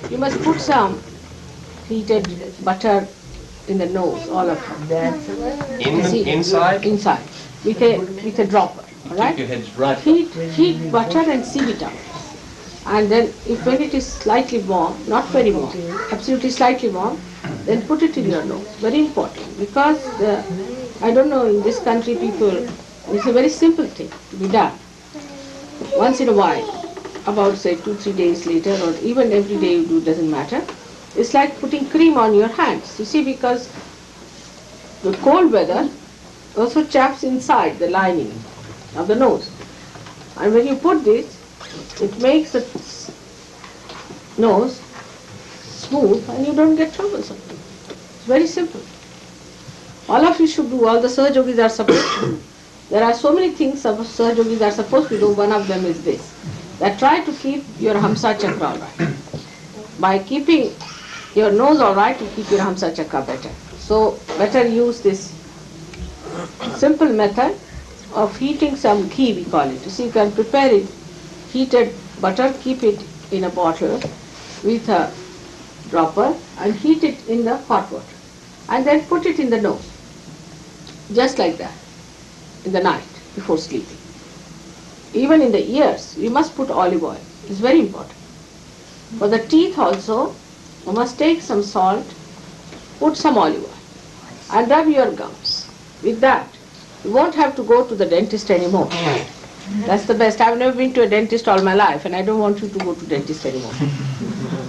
You must put some heated butter in the nose, all of it. Inside? Inside, with a dropper. All right? Keep your heads right. Heat butter and sieve it out. And then when it is slightly warm, not very warm, absolutely slightly warm, then put it in your nose. Very important, because I don't know, in this country people, it's a very simple thing to be done. Once in a while, about say 2-3 days later, or even every day you do, doesn't matter. It's like putting cream on your hands. You see, because the cold weather also chaps inside the lining of the nose. And when you put this, it makes the nose smooth and you don't get troublesome. It's very simple. All of you should do, all the Sahajogis are supposed to do. There are so many things Sahajogis are supposed to do. One of them is this, that try to keep your Hamsa Chakra all right. By keeping your nose all right, you keep your Hamsa Chakra better. So better use this simple method of heating some ghee, we call it. You see, you can prepare it, heated butter, keep it in a bottle with a dropper and heat it in the hot water. And then put it in the nose, just like that, in the night before sleeping. Even in the ears, you must put olive oil. It's very important. For the teeth also, you must take some salt, put some olive oil, and rub your gums. With that, you won't have to go to the dentist anymore. That's the best. I've never been to a dentist all my life, and I don't want you to go to dentist anymore.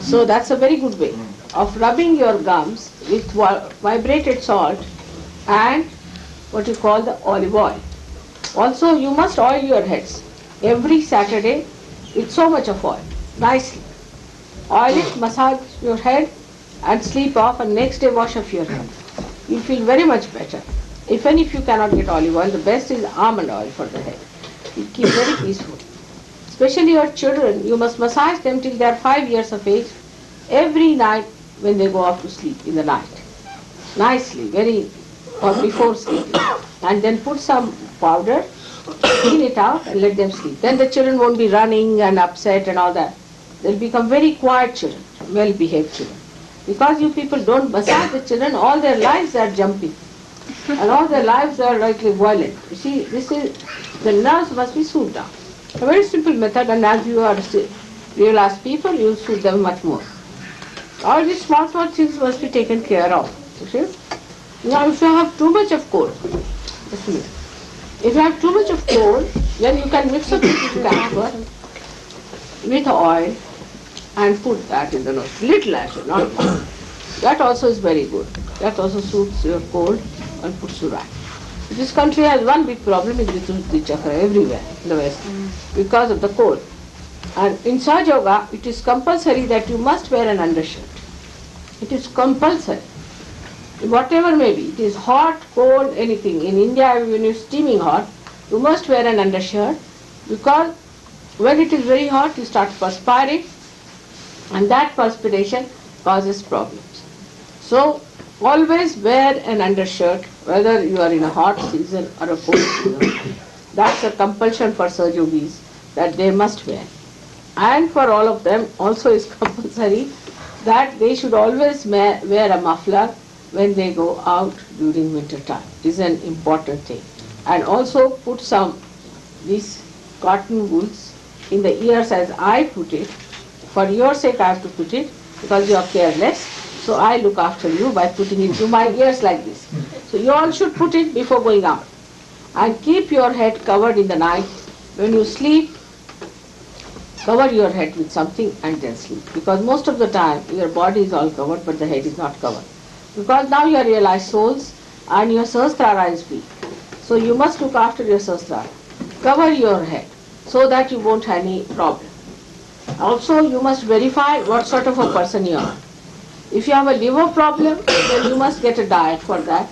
So that's a very good way of rubbing your gums with vibrated salt and what you call the olive oil. Also, you must oil your heads every Saturday with so much of oil, nicely. Oil it, massage your head and sleep off, and next day wash off your head. You'll feel very much better. Even if you cannot get olive oil, the best is almond oil for the head. It keeps very peaceful. Especially your children, you must massage them till they are 5 years of age, every night when they go off to sleep in the night. Nicely, or before sleeping. And then put some powder, clean it out and let them sleep. Then the children won't be running and upset and all that. They'll become very quiet children, well-behaved children. Because you people don't massage the children, all their lives they are jumping. And all their lives are like violent. You see, the nerves must be soothed down. A very simple method, and as you are realized people, you soothe them much more. All these small things must be taken care of. You see? Now if you have too much of cold, just a minute. If you have too much of cold, then you can mix up with camphor with oil and put that in the nose. Little actually, not much. That also is very good. That also soothes your cold and puts you right. This country has one big problem, is with chakra everywhere in the West because of the cold. And in Sahaja Yoga, it is compulsory that you must wear an undershirt. It is compulsory. Whatever may be, it is hot, cold, anything. In India, when you are steaming hot, you must wear an undershirt, because when it is very hot, you start perspiring, and that perspiration causes problems. So always wear an undershirt, whether you are in a hot season or a cold season. That's a compulsion for Sahaja Yogis, that they must wear. And for all of them also is compulsory that they should always wear a muffler when they go out during winter time. It is an important thing. And also put some these cotton wools in the ears as I put it. For your sake I have to put it, because you are careless. So I look after you by putting it to my ears like this. So you all should put it before going out. And keep your head covered in the night. When you sleep, cover your head with something and then sleep. Because most of the time your body is all covered but the head is not covered. Because now you are realized souls and your Sahasrara is weak. So you must look after your Sahasrara. Cover your head so that you won't have any problem. Also you must verify what sort of a person you are. If you have a liver problem, then you must get a diet for that,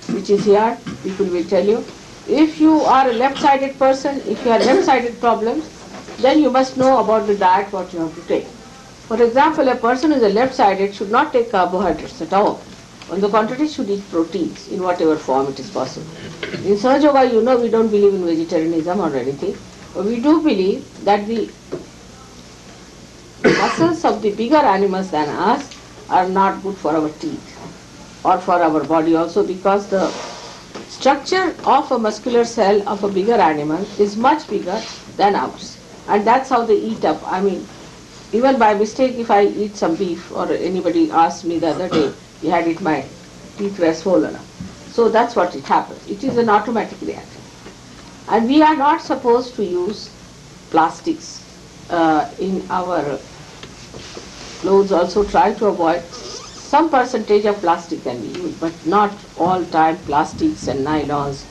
which is here, people will tell you. If you are a left-sided person, if you have left-sided problems, then you must know about the diet what you have to take. For example, a person who is a left-sided should not take carbohydrates at all. On the contrary, should eat proteins in whatever form it is possible. In Sahaja Yoga, you know, we don't believe in vegetarianism or anything. But we do believe that the muscles of the bigger animals than us are not good for our teeth or for our body also, because the structure of a muscular cell of a bigger animal is much bigger than ours. And that's how they eat up. I mean, even by mistake, if I eat some beef, or anybody asked me the other day, he had it, my teeth were swollen up. So that's what it happens. It is an automatic reaction. And we are not supposed to use plastics in our clothes. Also try to avoid. Some percentage of plastic can be used, but not all time plastics and nylons.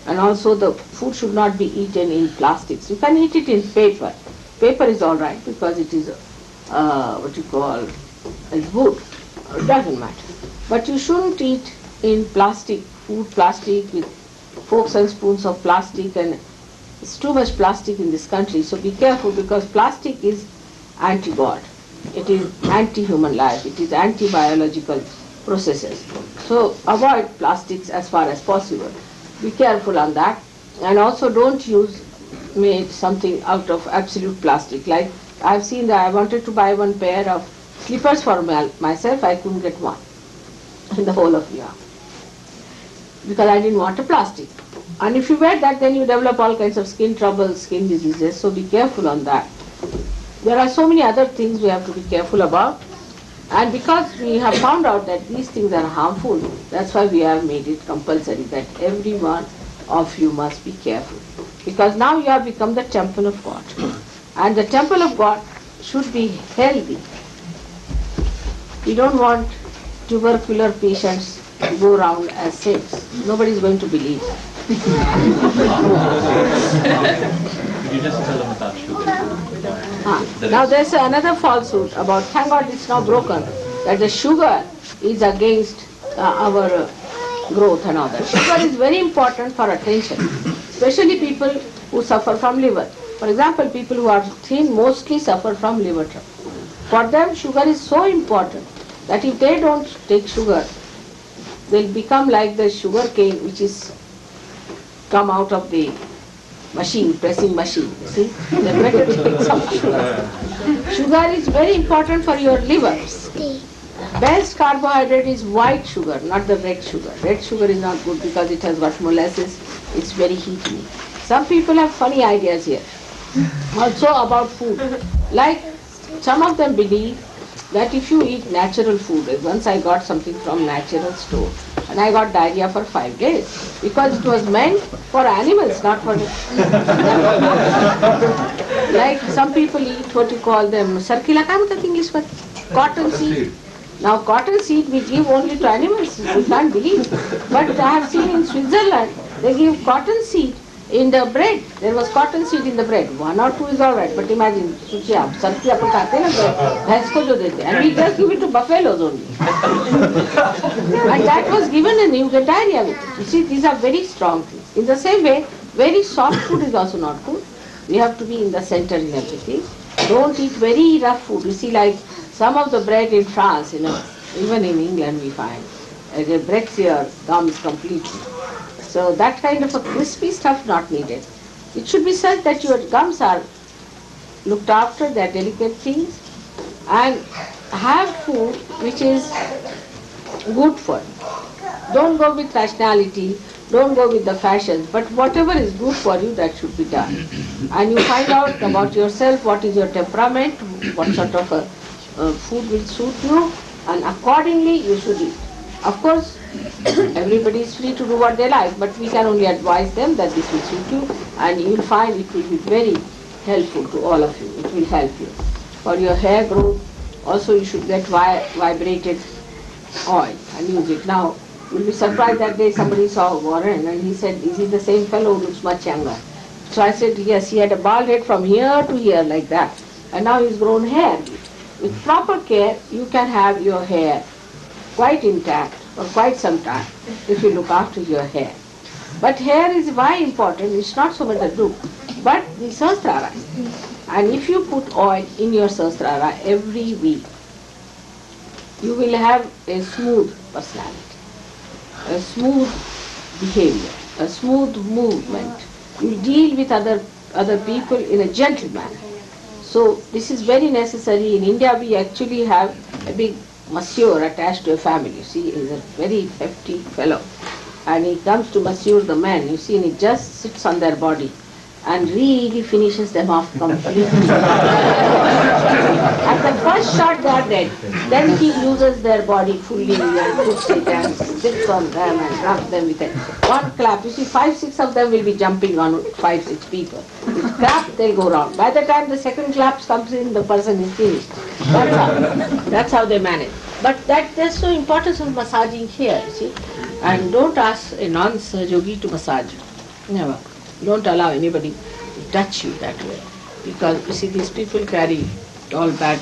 And also the food should not be eaten in plastics. You can eat it in paper. Paper is all right because it is what you call is wood. It doesn't matter. But you shouldn't eat in plastic, food plastic with forks and spoons of plastic, and it's too much plastic in this country. So be careful, because plastic is anti-God. It is anti-human life. It is anti-biological processes. So avoid plastics as far as possible. Be careful on that. And also don't use made something out of absolute plastic. Like I've seen that I wanted to buy one pair of slippers for myself. I couldn't get one in the whole of York because I didn't want a plastic. And if you wear that, then you develop all kinds of skin troubles, skin diseases. So be careful on that. There are so many other things we have to be careful about. And because we have found out that these things are harmful, that's why we have made it compulsory that every one of you must be careful. Because now you have become the temple of God. And the temple of God should be healthy. We don't want tubercular patients to go around as saints. Nobody is going to believe. Could you just tell them about sugar? Now there's another falsehood about, thank God it's now broken, that the sugar is against our growth and all that. Sugar is very important for attention, especially people who suffer from liver. For example, people who are thin mostly suffer from liver trouble. For them, sugar is so important that if they don't take sugar, they'll become like the sugar cane which is come out of the machine, pressing machine. You see, they better take some sugar. Sugar is very important for your liver. Best carbohydrate is white sugar, not the red sugar. Red sugar is not good because it has got molasses. It's very heaty. Some people have funny ideas here. Also about food. Like some of them believe that if you eat natural food, once I got something from natural store and I got diarrhea for 5 days because it was meant for animals, not for like some people eat what you call them sarkila, English, but cotton seed. Now cotton seed we give only to animals, you can't believe. But I have seen in Switzerland they give cotton seed in the bread. There was cotton seed in the bread. 1 or 2 is all right, but imagine, sarki apan khate na, bhais ko jo dete, and we just give it to buffaloes only. And that was given and you get diarrhea with it. You see, these are very strong things. In the same way, very soft food is also not good. We have to be in the center in everything. Don't eat very rough food. You see, like some of the bread in France, even in England we find, it breaks your gums completely. So that kind of a crispy stuff not needed. It should be such that your gums are looked after, they are delicate things, and have food which is good for you. Don't go with rationality, don't go with the fashions, but whatever is good for you, that should be done. And you find out about yourself, what is your temperament, what sort of a food will suit you, and accordingly you should eat. Of course, everybody is free to do what they like, but we can only advise them that this will suit you, and you will find it will be very helpful to all of you. It will help you. For your hair growth, also you should get vibrated oil and use it. Now, you'll be surprised that day somebody saw Warren and he said, is he the same fellow who looks much younger? So I said, yes, he had a bald head from here to here like that, and now he's grown hair. With proper care, you can have your hair quite intact for quite some time if you look after your hair. But hair is why important, it's not so much the look, but the sahasrara. And if you put oil in your sahasrara every week, you will have a smooth personality, a smooth behavior, a smooth movement. You deal with other people in a gentle manner. So this is very necessary. In India we actually have a big masseur attached to a family. You see, he's a very hefty fellow. And he comes to masseur the men, you see, and he just sits on their body and really finishes them off completely. At the first shot they are dead. Then he uses their body fully and puts it and sits on them and rubs them with it. One clap, you see 5-6 of them will be jumping on 5-6 people. With clap they'll go round. By the time the second clap comes in, the person is finished. That's how they manage. But there's no importance of massaging here, you see. And don't ask a non-Sahaj yogi to massage you. Never. Don't allow anybody to touch you that way. Because you see, these people carry all bad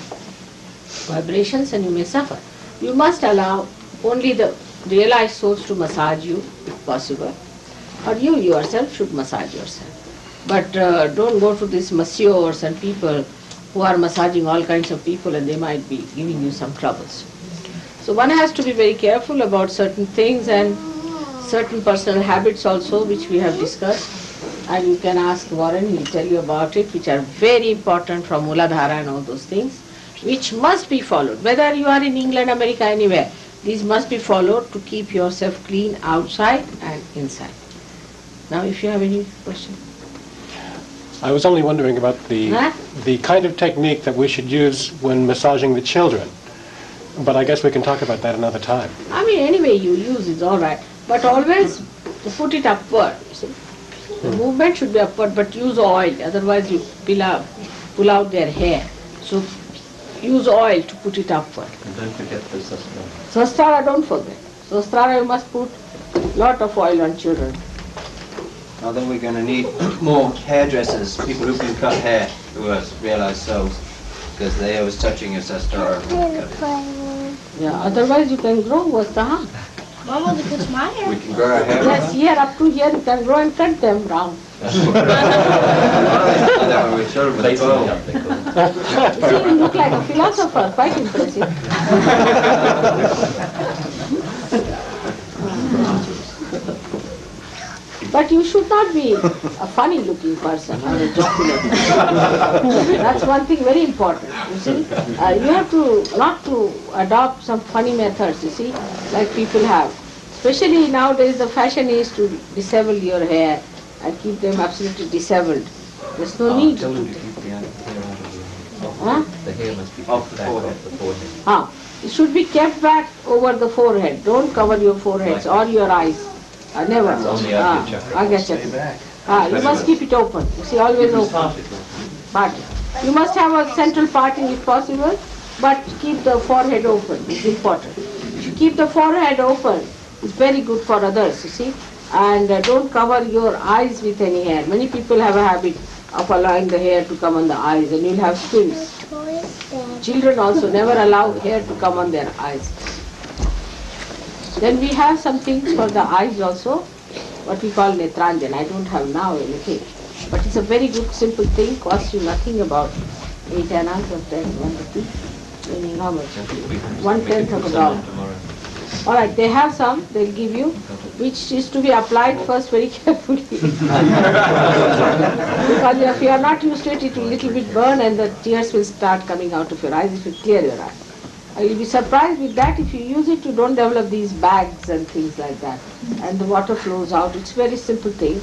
vibrations and you may suffer. You must allow only the realized souls to massage you if possible. Or you yourself should massage yourself. But don't go to these masseurs and people who are massaging all kinds of people and they might be giving you some troubles. So one has to be very careful about certain things and certain personal habits also, which we have discussed. And you can ask Warren, he'll tell you about it, which are very important from Muladhara and all those things, which must be followed. Whether you are in England, America, anywhere, these must be followed to keep yourself clean outside and inside. Now if you have any question. I was only wondering about the kind of technique that we should use when massaging the children. But I guess we can talk about that another time. I mean, anyway you use is all right, but always put it upward. You see? The movement should be upward, but use oil, otherwise you pull out their hair. So use oil to put it upward. And don't forget the sastara. Sastara, don't forget. Sastara, you must put lot of oil on children. I think we're going to need more hairdressers, people who can cut hair, who are realized souls, because they always touching your sastara. Yeah, otherwise you can grow what's the harm? Mama, look at my hair. We can grow our hair. Yes, here up to here you can grow and cut them round. I know when we're children with a bow. See, you look like a philosopher, quite impressive. But you should not be a funny looking person or a jocular person. That's one thing very important, you see. You have to not to adopt some funny methods, you see, like people have. Especially nowadays the fashion is to disable your hair and keep them absolutely disabled. There's no need to Tell do them to that. keep the hair Huh? The hair must be Off kept the back forehead. off the forehead. It should be kept back over the forehead. Don't cover your foreheads or your eyes. Never. It's on the Agya chakra. Agya chakra. You must keep it open. You see, always open. But you must have a central parting if possible, but keep the forehead open. It's important. If you keep the forehead open, it's very good for others, you see. And don't cover your eyes with any hair. Many people have a habit of allowing the hair to come on the eyes, and you'll have spills. Children also never allow hair to come on their eyes. Then we have some things for the eyes also, what we call netranjan. I don't have now anything, but it's a very good simple thing, costs you nothing, about 8 annas or 10, 1 rupee, meaning how much? 1/10 of a dollar. All right, they have some, they'll give you, which is to be applied first very carefully. Because if you are not used to it, it will little bit burn and the tears will start coming out of your eyes, it will clear your eyes. You'll be surprised with that. If you use it, you don't develop these bags and things like that. And the water flows out. It's a very simple thing.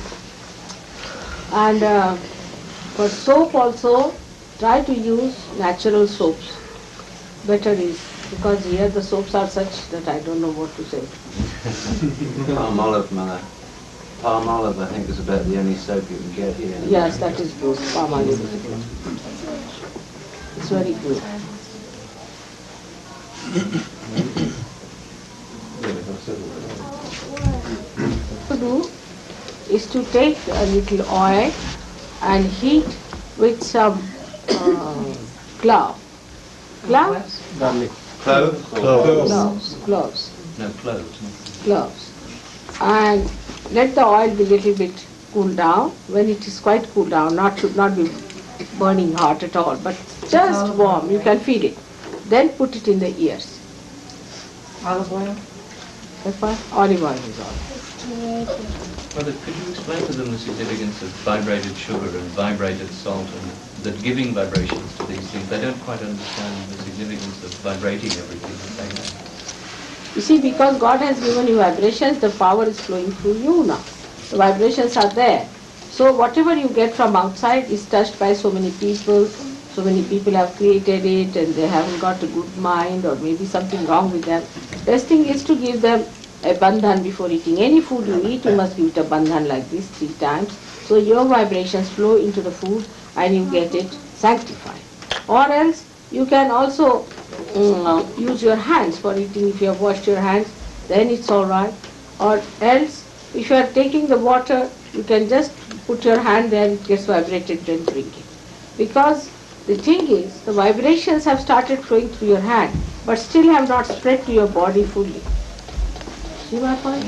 And for soap also, try to use natural soaps. Better is, because here the soaps are such that I don't know what to say. Palm olive, mother. Palm olive, I think, is about the only soap you can get here. Yes, that is good. Palm olive. It's very good. To do is to take a little oil and heat with some clove. Cloves? Clove? Cloves. No, cloves. Cloves. And let the oil be little bit cool down. When it is quite cool down, should not be burning hot at all, but just warm, you can feel it. Then put it in the ears. Olive oil? Olive oil is all. Brother, could you explain to them the significance of vibrated sugar and vibrated salt and that giving vibrations to these things, they don't quite understand the significance of vibrating everything that they have. You see, because God has given you vibrations, the power is flowing through you now. The vibrations are there. So whatever you get from outside is touched by so many people. So many people have created it and they haven't got a good mind or maybe something wrong with them. Best thing is to give them a bandhan before eating. Any food you eat, you must give it a bandhan like this 3 times. So your vibrations flow into the food and you get it sanctified. Or else you can also use your hands for eating. If you have washed your hands, then it's all right. Or else, if you are taking the water, you can just put your hand there, it gets vibrated, then drink it. Because the thing is, the vibrations have started flowing through your hand, but still have not spread to your body fully. See my point?